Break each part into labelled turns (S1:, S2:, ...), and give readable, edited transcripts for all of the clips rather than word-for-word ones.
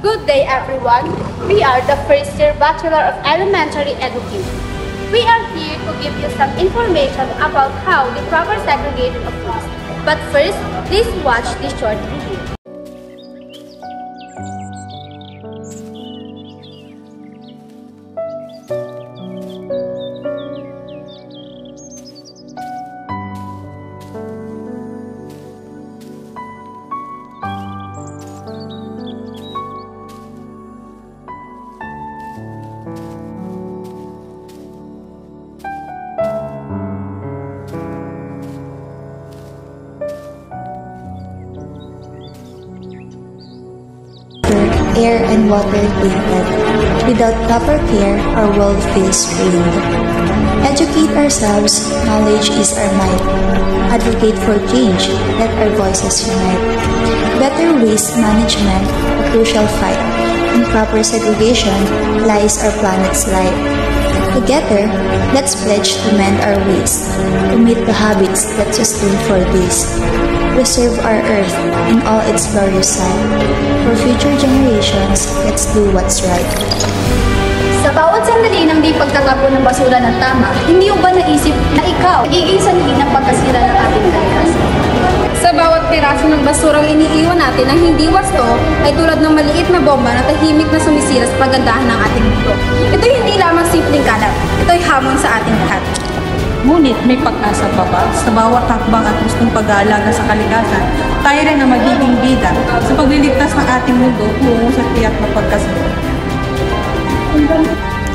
S1: Good day, everyone. We are the first year Bachelor of Elementary Education. We are here to give you some information about how the proper segregation of waste. But first, please watch this short video.
S2: Air and water treated. Without proper care, our world feels ruined. Educate ourselves, knowledge is our might. Advocate for change, let our voices unite. Better waste management, a crucial fight. In proper segregation lies our planet's life. Together, let's pledge to mend our ways, to meet the habits that sustain for days. Preserve our earth in all its glorious side. For future generations, let's do what's right.
S1: Sa bawat sandali ng di pagtatapon ng basura ng tama, hindi mo ba naisip na ikaw nagiging sanhi ng pagkasira ng ating kalikasan?
S3: Sa bawat piraso ng basurang iniiwan natin ang hindi wasto ay tulad ng maliit na bomba na tahimik na sumisira sa pagandahan ng ating mundo. Ito'y hindi lamang simpleng kalat, ito'y hamon sa ating lahat.
S4: Ngunit may pag-asa pa ba sa bawat hakbang at gustong pag-aalaga sa kalikasan, tayo rin ang magiging bida sa pagliligtas ng ating mundo tungo sa tiyak na pagkasunod.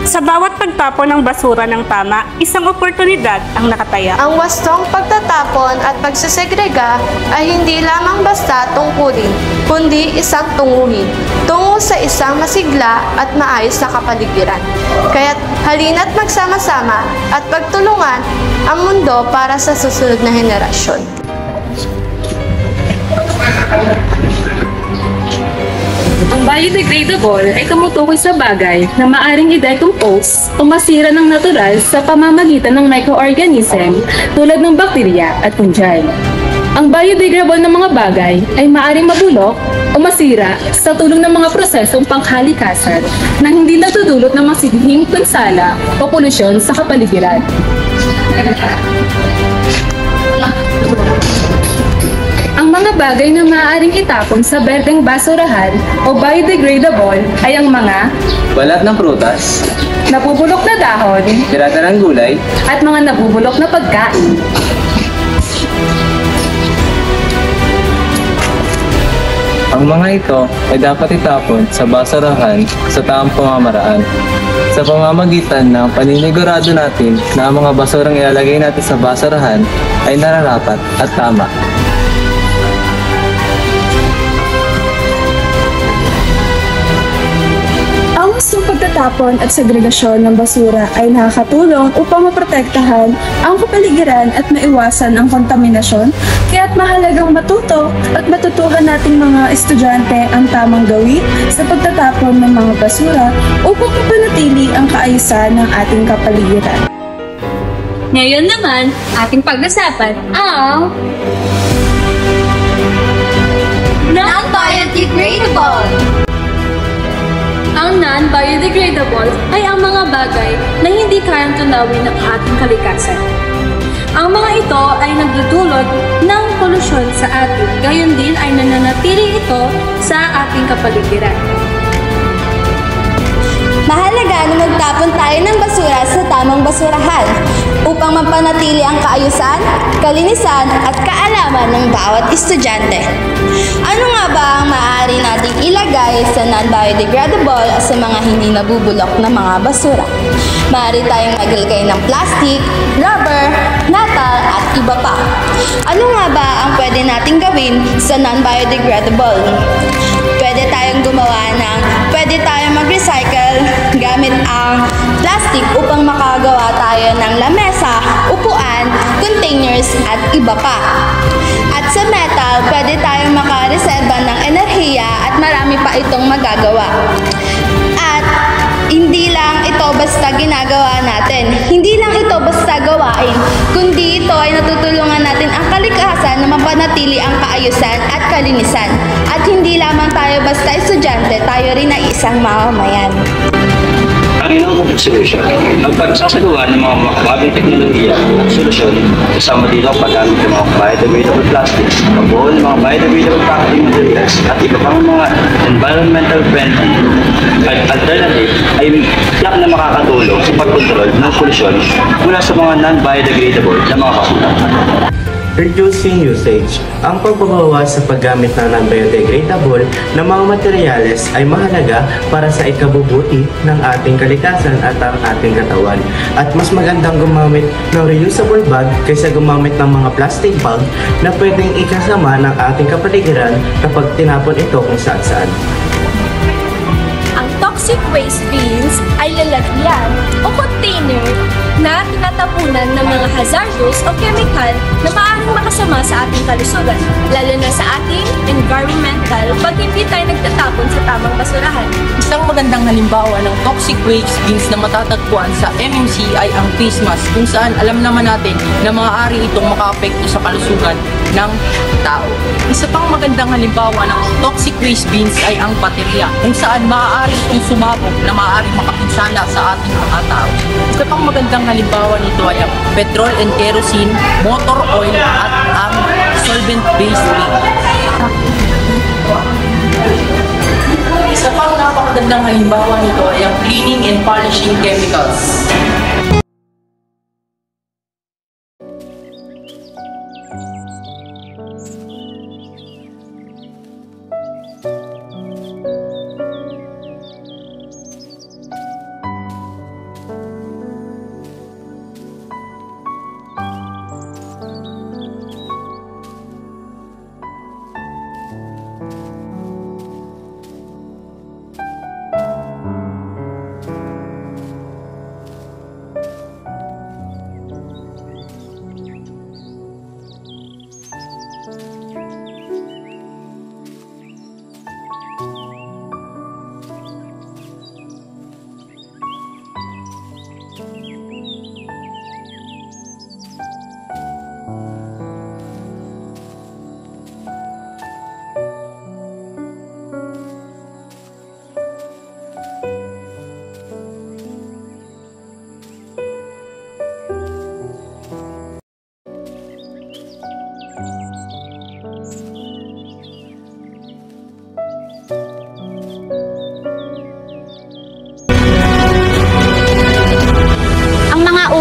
S5: Sa bawat pagtapon ng basura ng tama, isang oportunidad ang nakataya.
S6: Ang wastong pagtatapon at pagsisegrega ay hindi lamang basta tungkulin, kundi isang tunguhin, tungo sa isang masigla at maayos na kapaligiran. Kaya't halina't magsama-sama at pagtulungan ang mundo para sa susunod na henerasyon.
S7: Ang biodegradable ay tumutukoy sa bagay na maaring i-decompose o masira ng natural sa pamamagitan ng microorganism tulad ng bakterya at fungi. Ang biodegradable na mga bagay ay maaring mabulok o masira sa tulong ng mga prosesong pangkalikasan na hindi natudulot ng masidhing pinsala o polusyon sa kapaligiran. Ang mga bagay na maaaring itapon sa berdeng basurahan o biodegradable ay ang mga
S8: balat ng prutas,
S7: nabubulok na dahon,
S8: pirata ng gulay,
S7: at mga nabubulok na pagkain.
S8: Ang mga ito ay dapat itapon sa basurahan sa tamang pamamaraan. Sa pamamagitan ng paninigurado natin na ang mga basurang ilalagay natin sa basurahan ay nararapat at tama.
S9: Ang wastong pagtatapon at segregasyon ng basura ay nakakatulong upang maprotektahan ang kapaligiran at maiwasan ang kontaminasyon, kaya't mahalagang matuto at matutuhan nating mga estudyante ang tamang gawin sa pagtatapon ng mga basura upang mapanatili ang kaayusan ng ating kapaligiran.
S3: Ngayon naman, ating pag-usapan ang
S1: Non-biodegradable!
S7: Ang non-biodegradable ay ang mga bagay na hindi kayang tunawin ng ating kalikasan. Ang mga ito ay nagdudulot ng polusyon sa atin, gayon din ay nananatili ito sa ating kapaligiran.
S6: Mahalaga na magtapon tayo ng basura sa tamang basurahan upang mapanatili ang kaayusan, kalinisan at kaalaman ng bawat estudyante. Ano nga ba ang maaari nating ilagay sa non-biodegradable sa mga hindi nabubulok na mga basura? Maaari tayong maglagay ng plastic, rubber, metal at iba pa. Ano nga ba ang pwede nating gawin sa non-biodegradable? Pwede tayong mag-recycle gamit ang plastic upang makagawa tayo ng lamesa, upuan, containers at iba pa. At sa metal, pwede tayong makareserba ng enerhiya at marami pa itong magagawa. At hindi lang ito basta ginagawa natin, hindi lang ito basta gawain, kundi ito ay natutulungan natin ang kalikasan na mapanatili ang kaayusan at kalinisan. At hindi lamang tayo basta estudyante, tayo rin ay isang mamamayan.
S10: Ang ilang solusyon, ang pagsasagawa ng mga makabagong teknolohiya at solusyon, kasama dito ang paggamit ng mga biodegradable plastics, pagbuo ng mga biodegradable packaging materials, at iba pang mga environmental friendly alternative ay tiyak na makakatulong sa pagkontrol ng polusyon mula sa mga non-biodegradable na mga basura.
S11: Reducing usage. Ang pagbabawas sa paggamit ng non-biodegradable na mga materyales ay mahalaga para sa ikabubuti ng ating kalikasan at ang ating katawan. At mas magandang gumamit ng reusable bag kaysa gumamit ng mga plastic bag na pwedeng ikasama ng ating kapaligiran kapag tinapon ito kung saan-saan.
S12: Ang toxic waste bins ay lalagyan o container na tinatapunan ng mga hazardous o chemical na maaaring makasama sa ating kalusugan, lalo na sa ating environmental pag hindi tayo nagtatapon sa tamang basurahan.
S13: Isang magandang halimbawa ng toxic waste bins na matatagpuan sa MMC ay ang face mask, kung saan alam naman natin na maaari itong makaapekto sa kalusugan ng tao. Isa pang magandang halimbawa ng toxic waste bins ay ang baterya, kung saan maaari itong sumabog na maaari makapinsala sa ating mga tao. Isa pang magandang halimbawa nito ay ang petrol and kerosene, motor oil at ang solvent-based paint. Isa pang napakagandang halimbawa nito ay ang cleaning and polishing chemicals.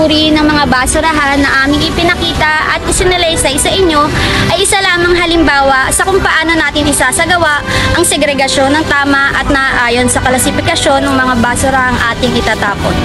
S1: Ng mga basurahan na aming ipinakita at isinalaysay sa inyo ay isa lamang halimbawa sa kung paano natin isasagawa ang segregasyon ng tama at naaayon sa klasifikasyon ng mga basura ang ating itatapon.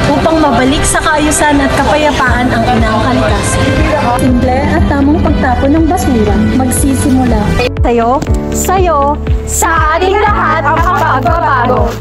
S12: Upang mabalik sa kaayusan at kapayapaan ang inang kalikasan.
S9: Simple at tamang pagtapon ng basura magsisimula
S12: Sa'yo, sa ating lahat ang pagbabago.